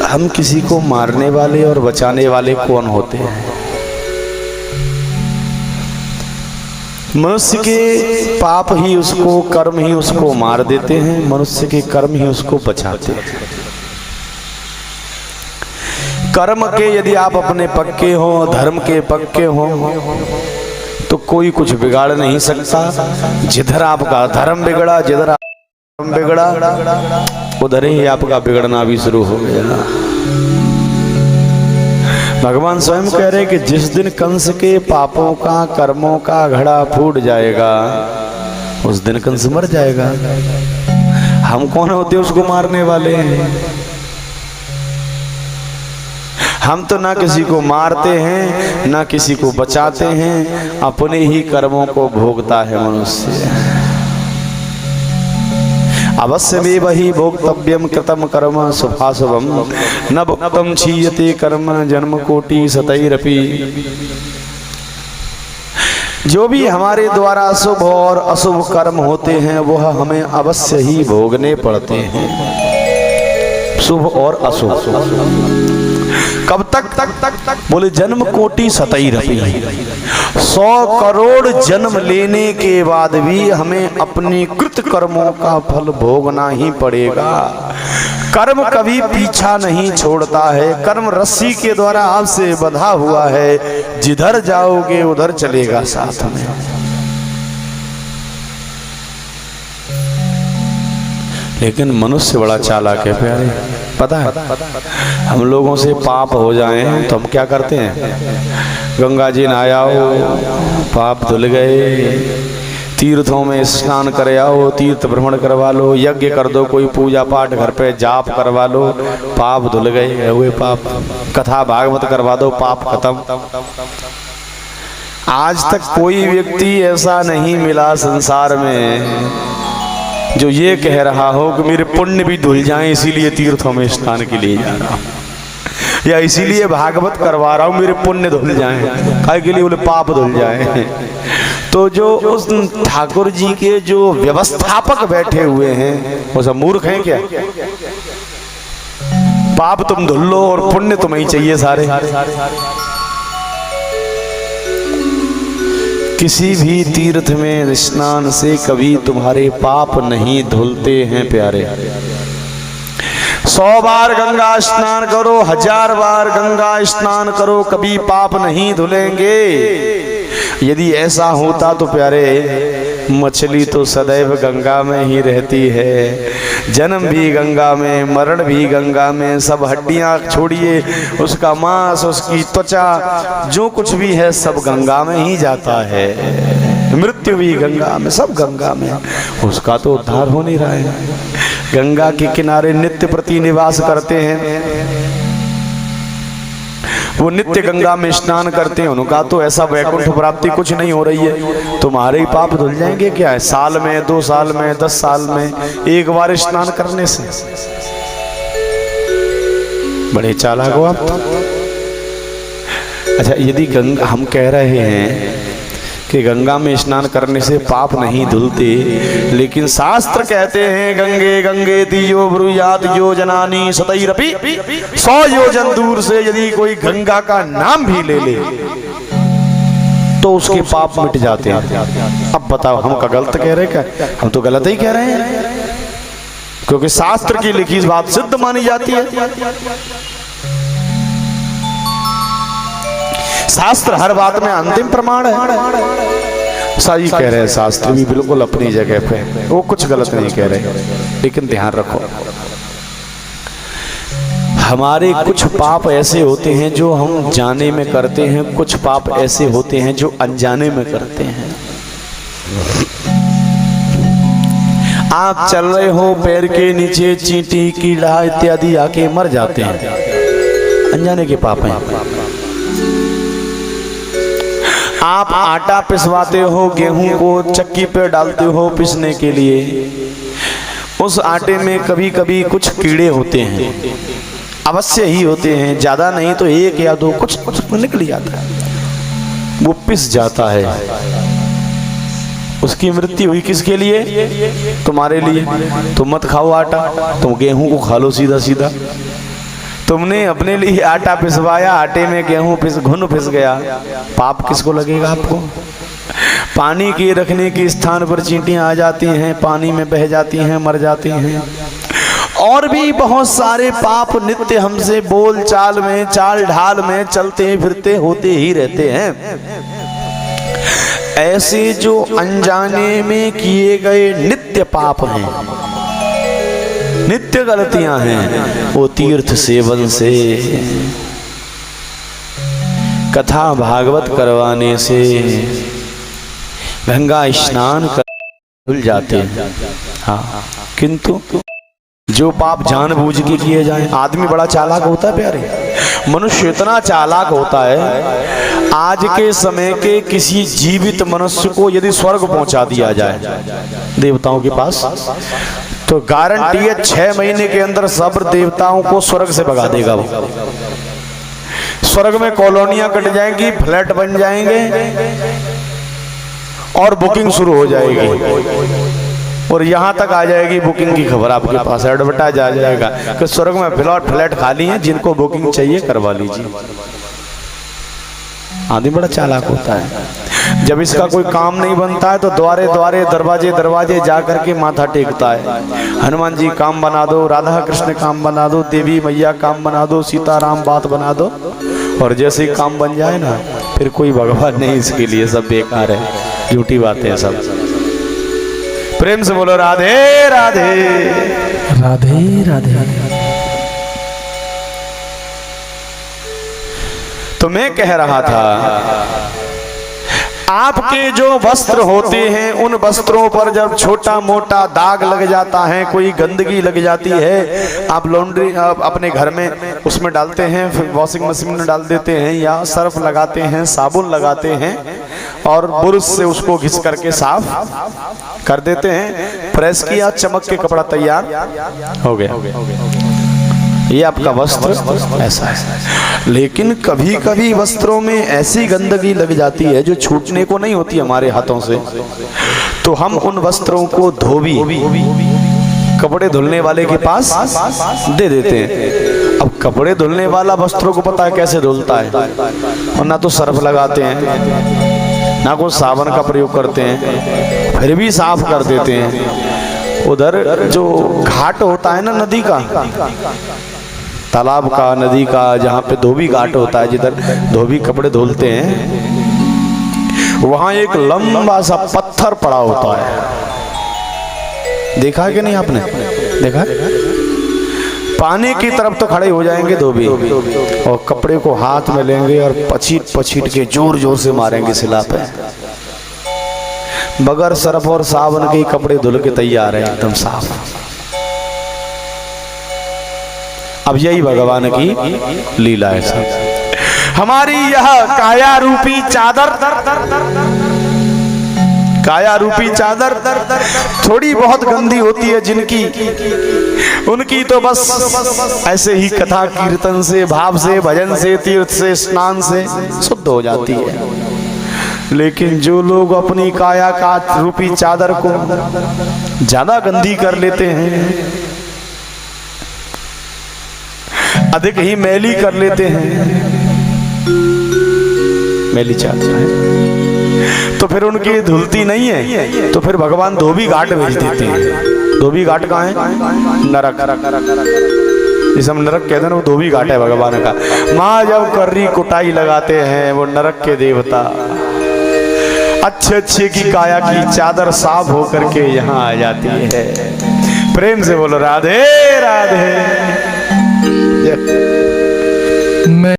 हम किसी को मारने वाले और बचाने वाले कौन होते हैं? मनुष्य के पाप ही उसको, कर्म ही उसको मार देते हैं, मनुष्य के कर्म ही उसको बचाते हैं। कर्म के यदि आप अपने पक्के हो, धर्म के पक्के हो, तो कोई कुछ बिगाड़ नहीं सकता। जिधर आपका धर्म बिगड़ा, जिधर धर्म बिगड़ा, उधर ही आपका बिगड़ना भी शुरू हो गया। भगवान स्वयं कह रहे कि जिस दिन कंस के पापों का, कर्मों का घड़ा फूट जाएगा, उस दिन कंस मर जाएगा। हम कौन होते उसको मारने वाले हैं? हम तो ना किसी को मारते हैं, ना किसी को बचाते हैं, अपने ही कर्मों को भोगता है मनुष्य। अवश्य में वही भोक्तव्यम कृतम कर्म शुभाशुभम न भुक्तम क्षीयते कर्म जन्म कोटि शतैरपि। जो भी हमारे द्वारा शुभ और अशुभ कर्म होते हैं वह हमें अवश्य ही भोगने पड़ते हैं, शुभ और अशुभ। कब तक? बोले जन्म कोटि शतैरपि। 100 करोड़ जन्म लेने के बाद भी हमें अपनी कृत कर्मों का फल भोगना ही पड़ेगा। कर्म कभी पीछा नहीं छोड़ता है। कर्म रस्सी के द्वारा आपसे बंधा हुआ है, जिधर जाओगे उधर चलेगा साथ में। लेकिन मनुष्य बड़ा चालाक है प्यारे, पता है? हम लोगों से पाप हो जाएं तो हम क्या करते हैं? गंगा जी नहाया हो, पाप धुल गए। तीर्थों में स्नान कर आओ, तीर्थ भ्रमण करवा लो, यज्ञ कर दो, कोई पूजा पाठ घर पे जाप करवा लो, पाप धुल गए, हुए पाप। कथा भागवत करवा दो, पाप खत्म। आज तक कोई व्यक्ति ऐसा नहीं मिला संसार में जो ये कह रहा हो कि मेरे पुण्य भी धुल जाएं इसीलिए तीर्थों में स्नान के लिए जा रहा हूं, या इसीलिए भागवत करवा रहा हूं मेरे पुण्य धुल जाएं। काहे के लिए? बोले पाप धुल जाएं। तो जो उस ठाकुर जी के जो व्यवस्थापक बैठे हुए हैं वो सब मूर्ख हैं क्या? पाप तुम धुल लो और पुण्य तुम्हें ही चाहिए सारे। किसी भी तीर्थ में स्नान से कभी तुम्हारे पाप नहीं धुलते हैं प्यारे। 100 बार गंगा स्नान करो, 1000 बार गंगा स्नान करो, कभी पाप नहीं धुलेंगे। यदि ऐसा होता तो प्यारे मछली तो सदैव गंगा में ही रहती है, जन्म भी गंगा में, मरण भी गंगा में, सब हड्डियां छोड़िए, उसका मांस, उसकी त्वचा, जो कुछ भी है सब गंगा में ही जाता है। मृत्यु भी गंगा में, सब गंगा में। उसका तो उद्धार हो नहीं रहा है। गंगा के किनारे नित्य प्रति निवास करते हैं, वो नित्य गंगा में स्नान करते हैं, उनका तो ऐसा वैकुंठ प्राप्ति कुछ नहीं हो रही है। तुम्हारे ही पाप धुल जाएंगे क्या है? साल में, 2 साल में, 10 साल में एक बार स्नान करने से। बड़े चालाक हो आप। अच्छा, यदि गंगा, हम कह रहे हैं कि गंगा में स्नान करने से पाप नहीं धुलते, लेकिन शास्त्र कहते हैं गंगे गंगे तीयो ब्रूयात योजनानी शतैरपि। 100 योजन दूर से यदि कोई गंगा का नाम भी ले ले तो उसके पाप मिट जाते हैं। अब बताओ हम का गलत कह रहे क्या? हम तो गलत ही कह रहे हैं, क्योंकि शास्त्र की लिखी बात सिद्ध मानी जाती है। शास्त्र हर बात में अंतिम प्रमाण है। सही कह रहे हैं, शास्त्र भी बिल्कुल अपनी जगह पे, वो कुछ गलत नहीं कह रहे। लेकिन ध्यान रखो, हमारे कुछ पाप ऐसे होते हैं जो हम जाने में करते हैं, कुछ पाप ऐसे होते हैं जो अनजाने में करते हैं। आप चल रहे हो, पैर के नीचे चींटी, कीड़ा इत्यादि आके मर जाते हैं, अनजाने के पाप हैं। आप आटा पिसवाते हो, गेहूं को चक्की पे डालते हो पिसने के लिए, उस आटे में कभी कभी कुछ कीड़े होते हैं, अवश्य ही होते हैं, ज्यादा नहीं तो 1 या 2 कुछ निकल जाता है, वो पिस जाता है। उसकी मृत्यु हुई किसके लिए? तुम्हारे लिए। तुम मत खाओ आटा, तुम गेहूं को खा लो सीधा सीधा। तुमने अपने लिए आटा पिसवाया, आटे में गेहूं घुन पिस गया, पाप किसको लगेगा आपको? पानी के रखने के स्थान पर चींटियां आ जाती हैं, पानी में बह जाती हैं, मर जाती हैं। और भी बहुत सारे पाप नित्य हमसे बोल चाल में, चाल ढाल में चलते फिरते होते ही रहते हैं। ऐसे जो अनजाने में किए गए नित्य पाप हैं, नित्य गलतियां हैं, वो तीर्थ सेवन से, कथा भागवत करवाने से, गंगा स्नान कर भूल जाते हैं। हाँ, किंतु जो पाप जानबूझ के किए जाएं, आदमी बड़ा चालाक होता है प्यारे, मनुष्य इतना चालाक होता है, आज के समय के किसी जीवित मनुष्य को यदि स्वर्ग पहुंचा दिया जाए देवताओं के पास, तो गारंटी है 6 महीने के अंदर सब देवताओं को स्वर्ग से भगा देगा वो। स्वर्ग में कॉलोनियां कट जाएंगी, फ्लैट बन जाएंगे और बुकिंग शुरू हो जाएगी, और यहाँ तक आ जाएगी बुकिंग की खबर आपके पास, एडवर्टाइज आ जाएगा कि स्वर्ग में फ्लैट खाली हैं, जिनको बुकिंग चाहिए करवा लीजिए। आदमी बड़ा चालाक होता है, जब इसका कोई काम नहीं बनता है तो द्वारे द्वारे दरवाजे दरवाजे जा करके माथा टेकता है। हनुमान जी काम बना दो, राधा कृष्ण काम बना दो, देवी मैया काम बना दो, सीताराम बात बना दो, और जैसे ही काम बन जाए ना फिर कोई भगवान नहीं, इसके लिए सब बेकार है, झूठी बातें हैं सब। प्रेम से बोलो राधे राधे राधे राधे। तो मैं कह रहा था, आपके जो वस्त्र होते हैं उन वस्त्रों पर जब छोटा मोटा दाग लग जाता है, कोई गंदगी लग जाती है, आप लॉन्ड्री अपने घर में उसमें डालते हैं, फिर वॉशिंग मशीन में डाल देते हैं, या सर्फ लगाते हैं, साबुन लगाते हैं और बुरुश से उसको घिस करके साफ कर देते हैं, प्रेस किया, चमक के कपड़ा तैयार हो गया। ये आपका वस्त्र ऐसा है। लेकिन कभी कभी वस्त्रों में ऐसी गंदगी लग जाती है जो छूटने को नहीं होती हमारे हाथों से, तो हम उन वस्त्रों को धोबी कपड़े धुलने वाले के पास दे देते हैं। अब कपड़े धुलने वाला वस्त्रों को पता है कैसे धुलता है, और ना तो सर्फ लगाते हैं ना कोई साबुन का प्रयोग करते हैं, फिर भी साफ कर देते हैं। उधर जो घाट होता है ना नदी का, तालाब का, नदी का, जहाँ पे धोबी घाट होता है, जिधर धोबी कपड़े धुलते हैं, वहाँ एक लंबा सा पत्थर पड़ा होता है। देखा कि नहीं आपने? देखा? पानी की तरफ तो खड़े हो जाएंगे धोबी और कपड़े को हाथ में लेंगे और पछीट पछीट के जोर जोर से मारेंगे सिला पे, बगैर सर्फ और साबुन के कपड़े धुल के तैयार है, एकदम साफ। अब यही भगवान की लीला है सब। हमारी यह काया रूपी चादर, काया रूपी चादर थोड़ी बहुत गंदी होती है जिनकी, उनकी तो बस ऐसे ही कथा कीर्तन से, भाव से, भजन से, तीर्थ से, स्नान से शुद्ध हो जाती है। लेकिन जो लोग अपनी काया का रूपी चादर को ज्यादा गंदी कर लेते हैं, अधिक ही मैली कर लेते हैं, मैली चादर है, तो फिर उनकी धुलती नहीं है, तो फिर भगवान धोबी घाट भेज देते हैं। धोबी घाट कहाँ है? नरक। जिसे हम नरक कहते हैं ना, वो धोबी घाट है भगवान का। माँ जब कर्री कुटाई लगाते हैं वो नरक के देवता अच्छे अच्छे की काया की चादर साफ होकर के यहाँ आ जाती है। प्रेम से बोलो राधे राधे।